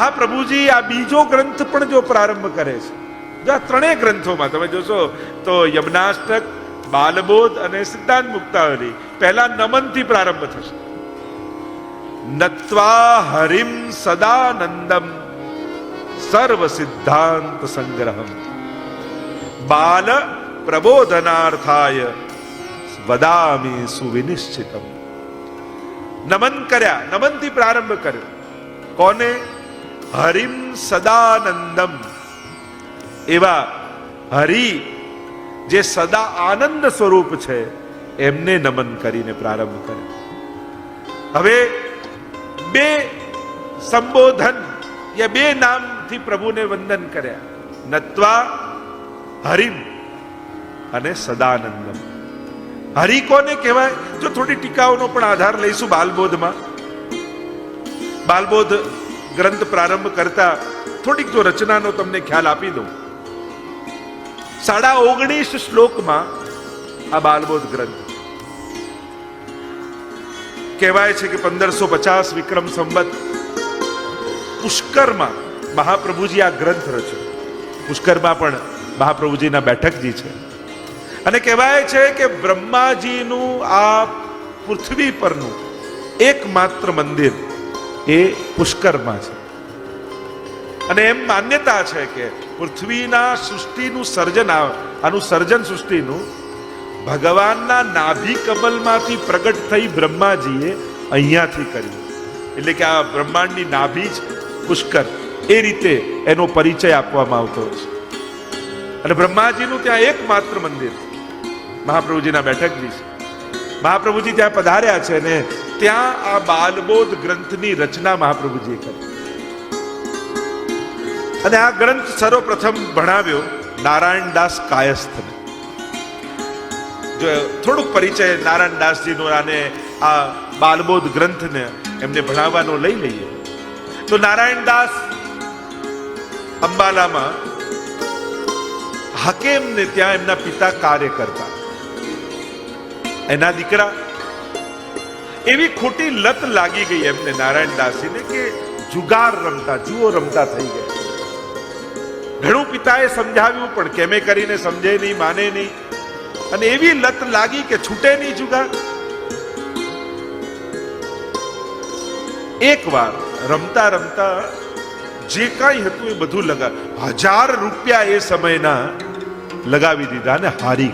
મહાપ્રભુજી આ બીજો ગ્રંથ પણ જો પ્રારંભ કરે છે, જો આ ત્રણેય ગ્રંથોમાં તમે જોશો તો યમનાષ્ટક, બાલબોધ અને સિદ્ધાંત મુક્તાવલી પહેલા નમનથી પ્રારંભ થશે. નત્વા હરિમ સદાનંદમ સર્વ સિદ્ધાંત સંગ્રહમ બાલ પ્રબોધનાર્થાય વદામી સુવિનિશ્ચિતમ. નમન કર્યા, નમનથી પ્રારંભ કર્યો. કોને? હરિમ સદાનંદમ, એવા હરિ જે સદા આનંદ સ્વરૂપ છે એમને નમન કરીને પ્રારંભ કર્યો. હવે બે સંબોધન યા બે નામથી પ્રભુને વંદન કર્યા, નત્વા હરિમ અને સદાનંદમ. હરિ કોને કહેવાય? જો થોડી ટીકાઓનો પણ આધાર લઈશું બાલબોધમાં. બાલબોધ ગ્રંથ પ્રારંભ કરતા થોડીક જો રચનાનો તમને ખ્યાલ આપી દઉં. 19.5 શ્લોકમાં આ બાલબોધ ગ્રંથ કહેવાય છે કે 1550 વિક્રમ સંવત પુષ્કરમાં મહાપ્રભુજી આ ગ્રંથ રચ્યો. પુષ્કરમાં પણ મહાપ્રભુજીના બેઠકજી છે અને કહેવાય છે કે બ્રહ્માજીનું આ પૃથ્વી પરનું એકમાત્ર મંદિર એ પુષ્કરમાં છે. અને એમ માન્યતા છે કે પૃથ્વીના સૃષ્ટિનું સર્જન, આનું સર્જન સૃષ્ટિનું ભગવાનના નાભી કમલમાંથી પ્રગટ થઈ બ્રહ્માજીએ અહીંયાથી કર્યું. એટલે કે આ બ્રહ્માંડની નાભી છે પુષ્કર, એ રીતે એનો પરિચય આપવામાં આવતો છે. અને બ્રહ્માજીનું ત્યાં એકમાત્ર મંદિર મહાપ્રભુજીના બેઠકજી છે. મહાપ્રભુજી ત્યાં પધાર્યા છે અને ત્યાં આ બાલબોધ ગ્રંથની રચના મહાપ્રભુજીએ કરી. અને આ ગ્રંથ સર્વપ્રથમ ભણાવ્યો નારાયણદાસ કાયસ્થને. જો થોડુંક પરિચય નારાયણદાસજીનો અને આ બાલબોધ ગ્રંથને એમને ભણાવવાનો લઈ લઈએ તો નારાયણદાસ અંબાલામાં હકેમને ત્યાં એમના પિતા કાર્ય કરતા. એના દીકરા એવી ખોટી લત લાગી ગઈ એમને નારાયણદાસજીને કે જુગાર રમતા, જુઓ રમતા થઈ ગયા. ઘણું પિતાએ સમજાવ્યું પણ કેમે કરીને સમજે નહીં, માને નહીં. અને એવી લત લાગી કે છૂટે નહીં જુગાર. એક વાર રમતા રમતા જે કાંઈ હતું એ બધું 1000 રૂપિયા એ સમયના લગાવી દીધા અને હારી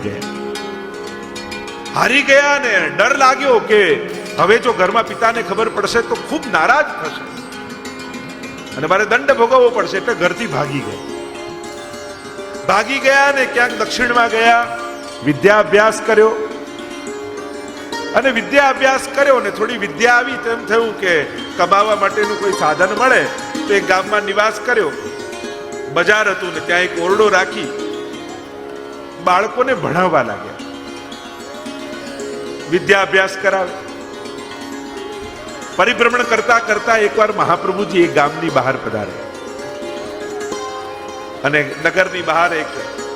ગયા ને ડર લાગ્યો કે હવે જો ઘરમાં પિતાને ખબર પડશે તો ખૂબ નારાજ થશે અને મારે દંડ ભોગવવો પડશે. એટલે ઘરથી ભાગી ગયા ને ક્યાંક દક્ષિણમાં ગયા, વિદ્યા અભ્યાસ કર્યો. અને વિદ્યા અભ્યાસ કર્યો ને થોડી વિદ્યા આવી તેમ થયું કે કમાવા માટેનું કોઈ સાધન મળે તો એક ગામમાં નિવાસ કર્યો. બજાર હતું ને ત્યાં એક ઓરડો રાખી બાળકોને ભણાવવા લાગ્યા, વિદ્યા અભ્યાસ કરાવે. પરિભ્રમણ કરતા કરતા એકવાર મહાપ્રભુજી એક ગામની બહાર પધાર્યા અને નગરની બહાર એક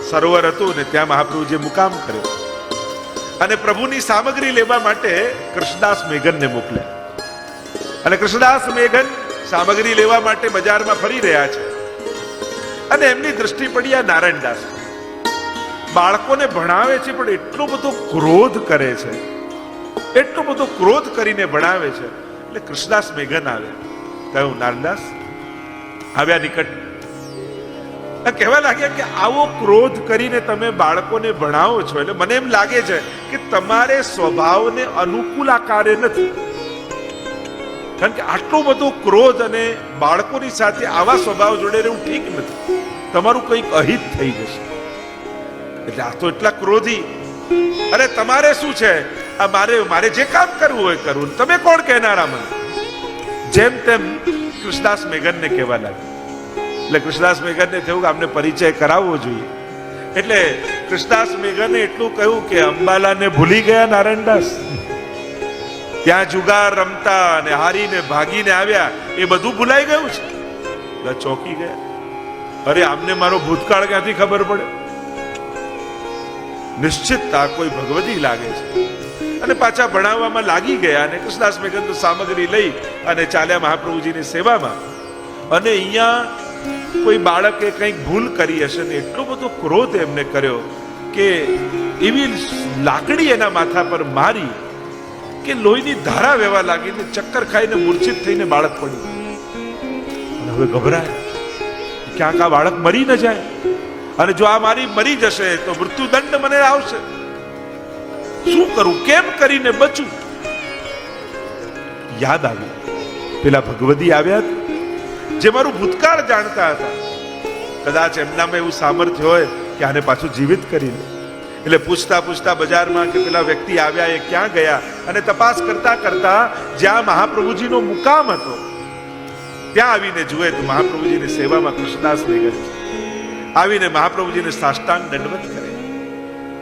સરોવર હતું ને ત્યાં મહાપ્રભુજીએ મુકામ કર્યો. અને પ્રભુની સામગ્રી લેવા માટે કૃષ્ણદાસ મેઘનને મોકલ્યા. અને કૃષ્ણદાસ મેઘન સામગ્રી લેવા માટે બજારમાં ફરી રહ્યા છે અને એમની દ્રષ્ટિ પડી આ નારાયણદાસ. બાળકોને ભણાવે છે પણ એટલો બધો ક્રોધ કરે છે, એટલો બધો ક્રોધ કરીને ભણાવે છે. એટલે કૃષ્ણદાસ મેઘન આવ્યા, કહ્યું નારાયણદાસ આવ્યા નિકટ. કહેવા લાગ્યા કે આવો ક્રોધ કરીને તમે બાળકોને ભણાવો છો એટલે મને એમ લાગે છે કે તમારે સ્વભાવને અનુકૂળ આ કાર્ય નથી. કારણ કે આટલો બધો ક્રોધ અને બાળકોની સાથે આવા સ્વભાવ જોડે રહેવું ઠીક નથી, તમારું કંઈક અહિત થઈ જશે. એટલે આ તો એટલા ક્રોધી. અરે તમારે શું છે, આ મારે જે કામ કરવું હોય કરવું, તમે કોણ કહેનારા મને? જેમ તેમ કૃષ્ણદાસ મેઘનને કહેવા લાગ્યા. એટલે કૃષ્ણદાસ મેઘનને થયું કે આમને પરિચય કરાવવો જોઈએ. એટલે કૃષ્ણદાસ મેઘને એટલું કહ્યું કે અંબાલાને ભૂલી ગયા નારાયણદાસ? ત્યાં જુગાર રમતા અને હારીને ભાગીને આવ્યા એ બધું ભૂલાઈ ગયું છે? ચોંકી ગયા. અરે આમને મારો ભૂતકાળ ક્યાંથી ખબર પડે? નિશ્ચિત આ કોઈ ભગવતી લાગે છે. અને પાછા ભણાવવામાં લાગી ગયા. અને કૃષ્ણદાસ મેઘન તો સામગ્રી લઈ અને ચાલ્યા મહાપ્રભુજીની સેવામાં. અને અહીંયા કોઈ બાળકે કંઈક ભૂલ કરી હશે ને એટલો બધો ક્રોધ એમને કર્યો કે એવી લાકડી એના માથા પર મારી કે લોહીની ધારા વહેવા લાગી ને ચક્કર ખાઈને મૂર્છિત થઈને બાળક પડ્યું. અને હવે ગભરાય ક્યાંક આ બાળક મરી ન જાય, અને જો આ મારી મરી જશે તો મૃત્યુદંડ મને આવશે. શું કરું, કેમ કરીને બચું? યાદ આવ્યું પેલા ભગવદી આવ્યા જે મારું ભૂતકાળ જાણતા હતા. કદાચ એમનામાં એવું સામર્થ્ય હોય કે આને પાછું જીવિત કરી લે. એટલે પૂછતા પૂછતા બજારમાં કે પેલા વ્યક્તિ આવ્યા એ ક્યાં ગયા, અને તપાસ કરતા કરતા જ્યાં મહાપ્રભુજીનો મુકામ હતો ત્યાં આવીને જુએ તો મહાપ્રભુજીની સેવામાં કૃષ્ણદાસ મેઘન આવીને મહાપ્રભુજીને સાષ્ટાંગ દંડવત કરે.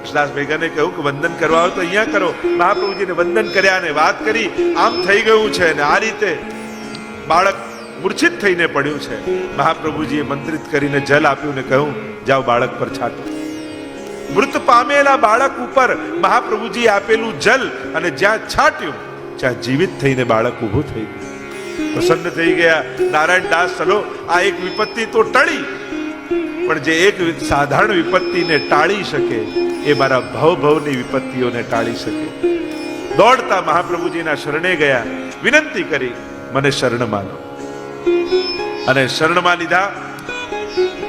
કૃષ્ણદાસ મેઘને કહ્યું કે વંદન કરવા હોય તો અહીંયા કરો. મહાપ્રભુજીને વંદન કર્યા અને વાત કરી, આમ થઈ ગયું છે ને આ રીતે બાળક મૂર્છિત થઈને પડ્યું છે. મહાપ્રભુજીએ મંત્રિત કરીને જલ આપ્યું ને કહ્યું, જાઓ બાળક પર છાંટો. મૃત પામેલા બાળક ઉપર મહાપ્રભુજી આપેલું જલ અને જ્યાં છાંટ્યું ત્યાં જીવિત થઈને બાળક ઊભું થઈ ગયું. પ્રસન્ન થઈ ગયા. નારાયણ દાસ, ચલો આ એક વિપત્તિ તો ટળી, પણ જે એક સાધારણ વિપત્તિને ટાળી શકે એ મારા ભવની વિપત્તિઓને ટાળી શકે. દોડતા મહાપ્રભુજીના શરણે ગયા, વિનંતી કરી, મને શરણમાં લો. અને શરણમાં લીધા.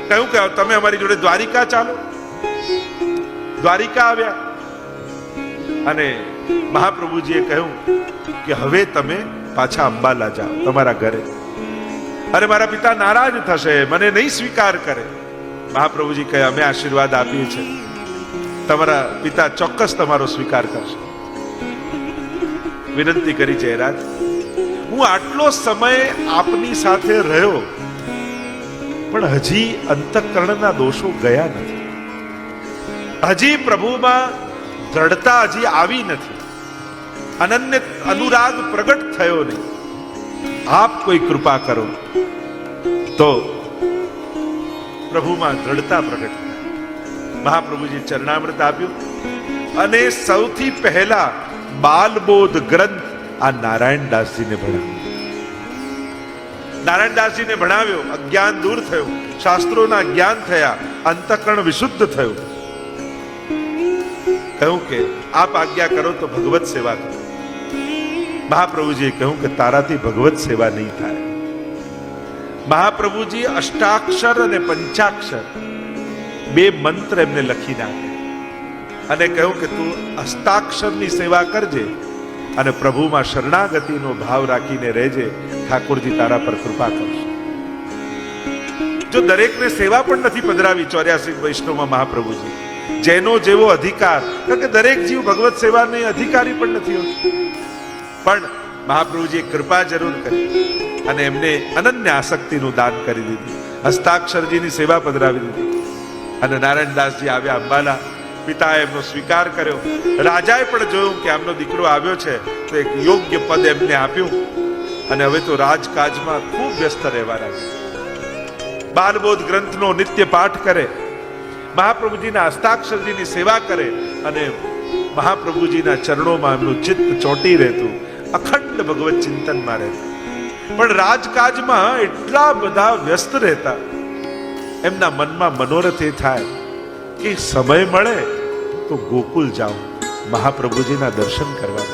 કહ્યું કે તમે અમારી જોડે દ્વારિકા ચાલો. દ્વારિકા આવ્યા અને મહાપ્રભુજીએ કહ્યું કે હવે તમે પાછા અંબાલા જાઓ તમારા ઘરે. અરે મારા પિતા નારાજ થશે, મને નહીં સ્વીકાર કરે. મહાપ્રભુજી કહે, અમે આશીર્વાદ આપીએ છીએ, તમારા પિતા ચોક્કસ તમારો સ્વીકાર કરશે. વિનંતી કરી, જયરાજ હું આટલો સમય આપની સાથે રહ્યો પણ હજી અંતઃકરણના દોષો ગયા નથી, હજી પ્રભુમાં દ્રઢતા હજી આવી નથી, અનન્ય અનુરાગ પ્રગટ થયો નહીં. આપ કોઈ કૃપા કરો તો પ્રભુમાં દ્રઢતા પ્રગટ થાય. મહાપ્રભુજી ચરણામૃત આપ્યું અને સૌથી પહેલા બાલબોધ ગ્રંથ આ નારાયણદાસજીને ભણાવ્યો. નારાયણદાસજીને ભણાવ્યો, અજ્ઞાન દૂર થયું, શાસ્ત્રોના જ્ઞાન થયા, અંતઃકરણ વિશુદ્ધ થયું. કહ્યું કે આપ આજ્ઞા કરો તો ભગવત સેવા કરો. મહાપ્રભુજીએ કહ્યું કે તારાથી ભગવત સેવા નહીં થાય. મહાપ્રભુજી અષ્ટાક્ષર અને પંચાક્ષર બે મંત્ર એમને લખી નાખ્યા અને કહ્યું કે તું હસ્તાક્ષરની સેવા કરજે અને પ્રભુમાં શરણાગતિનો ભાવ રાખીને રહેજે, ઠાકોરજી તારા પર કૃપા કરશે. જો દરેકને સેવા પણ નથી પધરાવી 84 વૈષ્ણવમાં મહાપ્રભુજી, જેનો જેવો અધિકાર, કારણ કે દરેક જીવ ભગવત સેવાને અધિકારી પણ નથી હોતો, પણ મહાપ્રભુજીએ કૃપા જરૂર કરી અને એમને અનન્ય આસક્તિનું દાન કરી દીધું. હસ્તાક્ષરજીની સેવા પધરાવી દીધી અને નારાયણદાસજી આવ્યા અંબાલા. પિતાએ એમનો સ્વીકાર કર્યો. રાજાએ પણ જોયું કે આમનો દીકરો આવ્યો છે તો એક યોગ્ય પદ એમને આપ્યું અને હવે તો રાજકાજમાં ખૂબ વ્યસ્ત રહેવા લાગ્યા. બાલબોધ ગ્રંથનો નિત્ય પાઠ કરે, મહાપ્રભુજીના હસ્તાક્ષરજીની સેવા કરે અને મહાપ્રભુજીના ચરણોમાં એમનું ચિત્ત ચોંટી રહેતું, અખંડ ભગવત ચિંતનમાં રહેતું. પણ રાજકાજમાં એટલા બધા વ્યસ્ત રહેતા, એમના મનમાં મનોરથ એ થાય કે સમય મળે તો ગોકુલ જાઉં, મહાપ્રભુજીના દર્શન કરવા.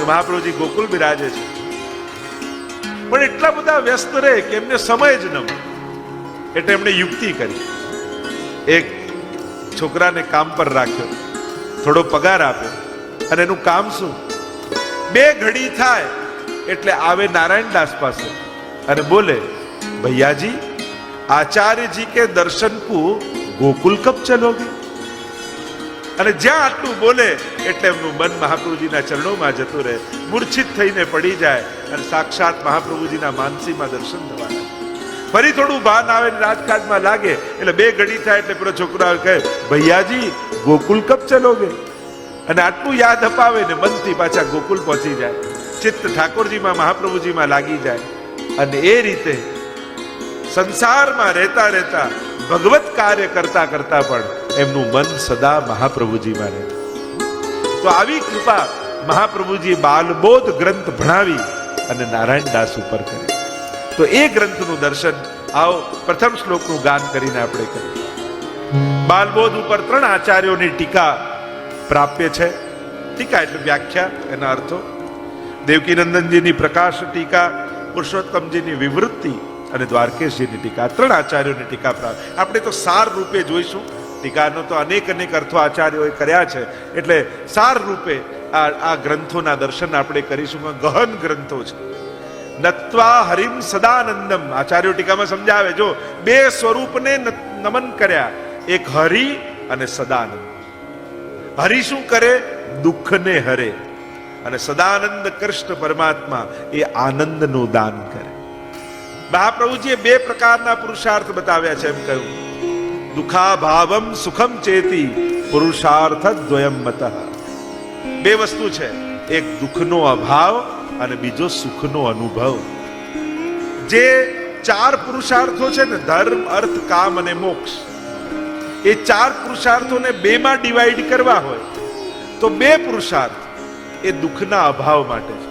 મહાપ્રભુજી ગોકુલ બિરાજે છે પણ એટલા બધા વ્યસ્ત રહે કે એમને સમય જ ન મળે. એટલે એમણે યુક્તિ કરી, એક છોકરાને કામ પર રાખ્યો, થોડો પગાર આપ્યો અને એનું કામ શું, 2 ઘડી થાય એટલે આવે નારાયણદાસ પાસે અને બોલે, ભૈયાજી आचार्य जी के दर्शन को गोकुल कब चलोगे? અને જ્યાં આટલું બોલે એટલે એમનું મન મહાપ્રભુજીના ચરણોમાં જતું રહે, મૂર્છિત થઈને પડી જાય અને સાક્ષાત મહાપ્રભુજીના માનસીમાં દર્શન થવા લાગે. ફરી થોડું ભાન આવે ને રાજકાજમાં લાગે એટલે 2 ઘડી થાય એટલે પેલો છોકરો કહે, ભૈયાજી ગોકુલ કબ ચલોગે? અને આટલું યાદ અપાવે ને મનથી પાછા ગોકુલ પહોંચી જાય, ચિત્ત ઠાકોરજીમાં મહાપ્રભુજીમાં લાગી જાય. અને એ રીતે સંસારમાં રહેતા રહેતા ભગવત કાર્ય કરતા કરતા પણ એમનું મન સદા મહાપ્રભુજીમાં રહે. તો આવી કૃપા મહાપ્રભુજી બાલબોધ ગ્રંથ ભણાવી અને નારાયણદાસ ઉપર કરી. તો એ ગ્રંથનું દર્શન આવો પ્રથમ શ્લોકનું ગાન કરીને આપણે કરીએ. બાલબોધ ઉપર 3 આચાર્યોની ટીકા પ્રાપ્ય છે. ટીકા એટલે વ્યાખ્યા, એના અર્થો. દેવકીનંદનજીની પ્રકાશ ટીકા, પુરુષોત્તમજીની વિવૃત્તિ અને દ્વારકેશજીની ટીકા. 3 આચાર્યોની ટીકા પ્રાપ્ત. આપણે તો સાર રૂપે જોઈશું. ટીકાનો તો અનેક અર્થો આચાર્યોએ કર્યા છે, એટલે સાર રૂપે આ ગ્રંથોના દર્શન આપણે કરીશું. ગહન ગ્રંથો છે. નત્વા હરિમ સદાનંદમ, આચાર્યો ટીકામાં સમજાવે, જો 2 સ્વરૂપને નમન કર્યા, એક હરિ અને સદાનંદ. હરિ શું કરે? દુઃખને હરે. અને સદાનંદ કૃષ્ણ પરમાત્મા એ આનંદનું દાન કરે. મહાપ્રભુજીએ 2 પ્રકારના પુરુષાર્થ બતાવ્યા છે. એમ કહ્યું, દુઃખા ભાવમ સુખમ ચેતી પુરુષાર્થ દ્વયમ મતઃ. 2 વસ્તુ છે, એક દુઃખનો અભાવ અને બીજો સુખનો અનુભવ. જે 4 પુરુષાર્થો છે ને, ધર્મ, અર્થ, કામ અને મોક્ષ, એ 4 પુરુષાર્થોને 2 માં ડિવાઈડ કરવા હોય તો 2 પુરુષાર્થ એ દુઃખના અભાવ માટે છે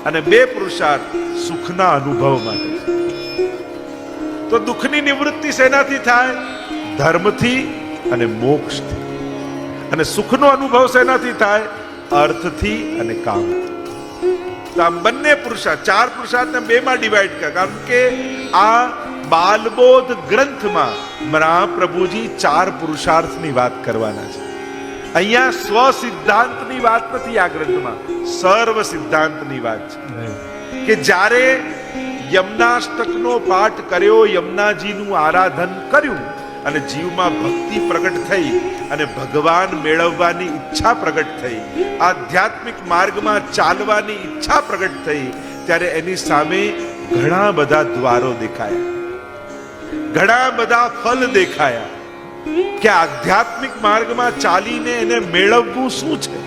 અને 2 પુરુષાર્થ સુખના અનુભવ માટે છે. તો દુઃખની નિવૃત્તિ શેનાથી થાય? ધર્મથી અને મોક્ષથી. અને સુખનો અનુભવ શેનાથી થાય? અર્થથી અને કામથી. તો આમ બંને પુરુષાર્થ, 4 પુરુષાર્થને 2 માં ડિવાઈડ કરે. કારણ કે આ બાલબોધ ગ્રંથમાં મહાપ્રભુજી 4 પુરુષાર્થની વાત કરવાના છે. અહીંયા સ્વ સિદ્ધાંતની વાત નથી. આ ગ્રંથમાં સર્વ સિદ્ધાંતની વાત છે કે જ્યારે યમનાષ્ટકનો પાઠ કર્યો, યમુનાજીનું આરાધન કર્યું અને જીવમાં ભક્તિ પ્રગટ થઈ અને ભગવાન મેળવવાની ઈચ્છા પ્રગટ થઈ, આધ્યાત્મિક માર્ગમાં ચાલવાની ઈચ્છા પ્રગટ થઈ, ત્યારે એની સામે ઘણા બધા દ્વારો દેખાયા, ઘણા બધા ફલ દેખાયા કે આધ્યાત્મિક માર્ગમાં ચાલીને એને મેળવવું શું છે.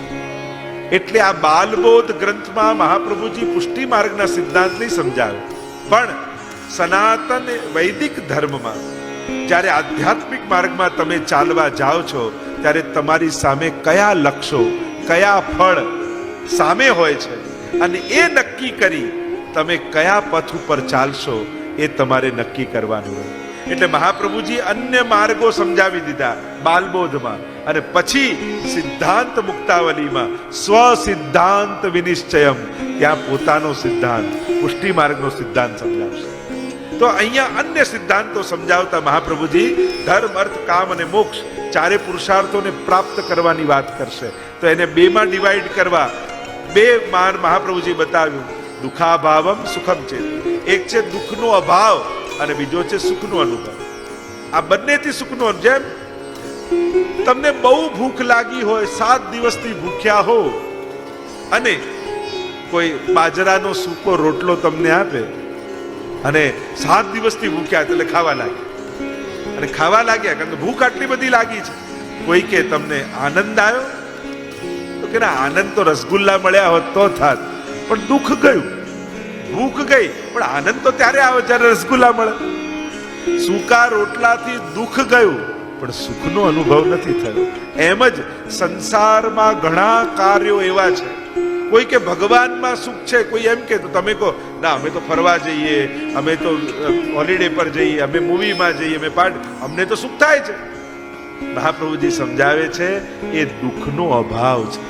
એટલે આ બાલબોધ ગ્રંથમાં મહાપ્રભુજી પુષ્ટિ માર્ગના સિદ્ધાંતને સમજાવે. પણ સનાતન વૈદિક ધર્મમાં જ્યારે આધ્યાત્મિક માર્ગમાં તમે ચાલવા જાઓ છો ત્યારે તમારી સામે કયા લક્ષ્યો, કયા ફળ સામે હોય છે અને એ નક્કી કરી તમે કયા પથ ઉપર ચાલશો એ તમારે નક્કી કરવાનું હોય. એટલે મહાપ્રભુજી અન્ય માર્ગો સમજાવી દીધા બાલબોધમાં, અને પછી સિદ્ધાંત મુક્તાવલીમાં સ્વ સિદ્ધાંત વિનિશ્ચયમ, ત્યાં પોતાનો સિદ્ધાંત, પુષ્ટિ માર્ગનો સિદ્ધાંત સમજાવશે. તો અહીંયા અન્ય સિદ્ધાંતો સમજાવતા મહાપ્રભુજી ધર્મ, અર્થ, કામ અને મોક્ષ 4 પુરુષાર્થોને પ્રાપ્ત કરવાની વાત કરશે. તો એને 2 માં ડિવાઈડ કરવા 2 માર મહાપ્રભુજી બતાવ્યું. દુઃખાભાવમ સુખમ છે, એક છે દુઃખનો અભાવ અને બીજો છે સુખનો અનુભવ. આ બંનેથી સુખનો, જેમ તમને બહુ ભૂખ લાગી હોય, 7 દિવસથી ભૂખ્યા હો, અને કોઈ બાજરાનો સૂકો રોટલો તમને આપે અને 7 દિવસથી ભૂખ્યા એટલે ખાવા લાગ્યા, અને ખાવા લાગ્યા કારણ કે ભૂખ આટલી બધી લાગી છે. કોઈ કે તમને આનંદ આવ્યો? તો કે ના, આનંદ તો રસગુલ્લા મળ્યા હોત તો થાત, પણ દુઃખ ગયું. ભૂખ ગઈ પણ આનંદ તો ત્યારે આવે જ્યારે રસગુલ્લા મળે. સૂકા રોટલાથી દુઃખ ગયું પણ સુખનો અનુભવ નથી થયો. એમ જ સંસારમાં ઘણા કાર્યો એવા છે. કોઈ કે ભગવાનમાં સુખ છે, કોઈ એમ કે, તો તમે કહો ના અમે તો ફરવા જઈએ, અમે તો હોલિડે પર જઈએ, અમે મૂવીમાં જઈએ, અમે પાર્ટ, અમને તો સુખ થાય છે. મહાપ્રભુજી સમજાવે છે એ દુઃખનો અભાવ છે.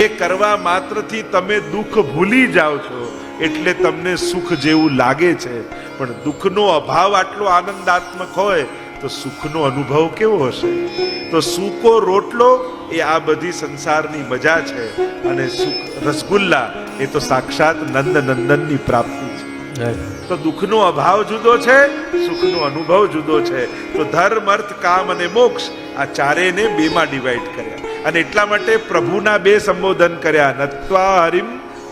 એ કરવા માત્રથી તમે દુઃખ ભૂલી જાઓ છો એટલે તમને સુખ જેવું લાગે છે, પણ દુઃખનો અભાવ આટલો આનંદાત્મક હોય તો સુખનો અનુભવ કેવો હશે. તો સૂકો રોટલો એ આ બધી સંસારની મજા છે, અને રસગુલ્લા એ તો સાક્ષાત નંદ નંદનની પ્રાપ્તિ છે. તો દુઃખનો અભાવ જુદો છે, સુખનો અનુભવ જુદો છે. તો ધર્મ, અર્થ, કામ અને મોક્ષ આ 4ને 2 માં ડિવાઈડ કર્યા, અને એટલા માટે પ્રભુના 2 સંબોધન કર્યા. નત્વા હરિમ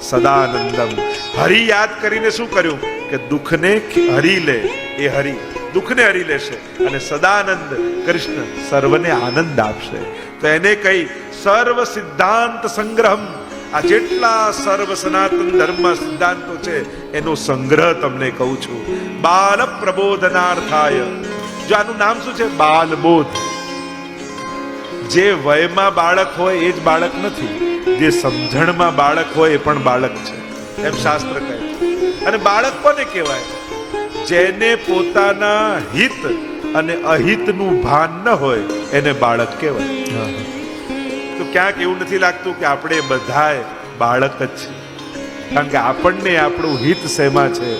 સદાનંદમ, હરિ યાદ કરીને શું કર્યું કે દુઃખને હરી લે, એ હરિ દુઃખને હરી લેશે, અને સદાનંદ કૃષ્ણ સર્વને આનંદ આપશે. તો એને કઈ સર્વ સિદ્ધાંત સંગ્રહમ, આ જેટલા સર્વ સનાતન ધર્મ સિદ્ધાંતો છે એનો સંગ્રહ તમને કહું છું. બાલ પ્રબોધનાર્થાય, જો આનું નામ શું છે? બાલબોધ. જે વયમાં બાળક હોય એ જ બાળક નથી, જે સમજણમાં બાળક હોય એ પણ બાળક છે, એમ શાસ્ત્ર કહે છે. અને બાળક કોને કહેવાય? જેને પોતાના હિત અને અહિતનું ભાન ન હોય એને બાળક કહેવાય. તો ક્યાંક એવું નથી લાગતું કે આપણે બધાય બાળક જ છીએ? કારણ કે આપણને આપણું હિત શેમાં છે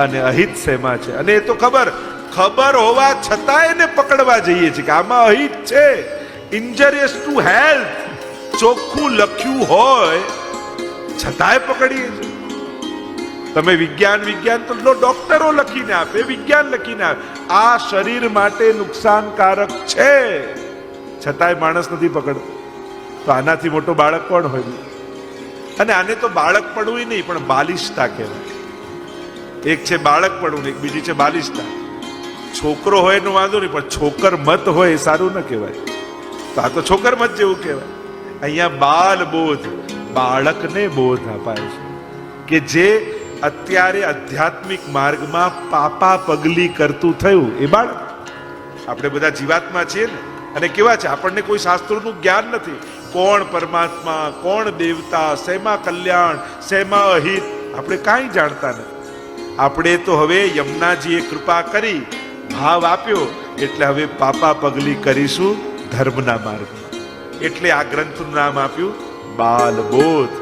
અને અહિત શેમાં છે, અને એ તો ખબર હોવા છતાં એને પકડવા જઈએ છીએ કે આમાં અહિત છે, ઇન્જરિયસ ટુ હેલ્થ, ચોખ્ખું લખ્યું હોય છતાંય પકડીએ છીએ. તમે વિજ્ઞાન તો ડોક્ટરો લખીને આપે, વિજ્ઞાન લખીને આપે, આ શરીર માટે નુકસાનકારક છે, છતાંય માણસ નથી પકડતો. તો આનાથી મોટો બાળક કોણ હોય? અને આને તો બાળક પડવું નહીં પણ બાલિશતા કહેવાય. એક છે બાળક પડવું, એક બીજી છે બાલિશતા. છોકરો હોય એનો વાંધો નહીં, પણ છોકર મત હોય એ સારું ન કહેવાય. તો આ તો છોકર મત જેવું કહેવાય. અહીંયા બાલ બોધ, બાળકને બોધ અપાય છે કે જે અત્યારે આધ્યાત્મિક માર્ગમાં પાપા પગલી કરતું થયું એ બાળક. આપણે બધા જીવાત્મા છીએ ને, અને કેવા છે, આપણને કોઈ શાસ્ત્રોનું જ્ઞાન નથી. કોણ પરમાત્મા, કોણ દેવતા, શેમાં કલ્યાણ, શેમાં અહિત, આપણે કાંઈ જાણતા નથી. આપણે તો હવે યમુનાજીએ કૃપા કરી, ભાવ આપ્યો, એટલે હવે પાપા પગલી કરીશું ધર્મના માર્ગમાં. એટલે આ ગ્રંથનું નામ આપ્યું બાલ બોધ.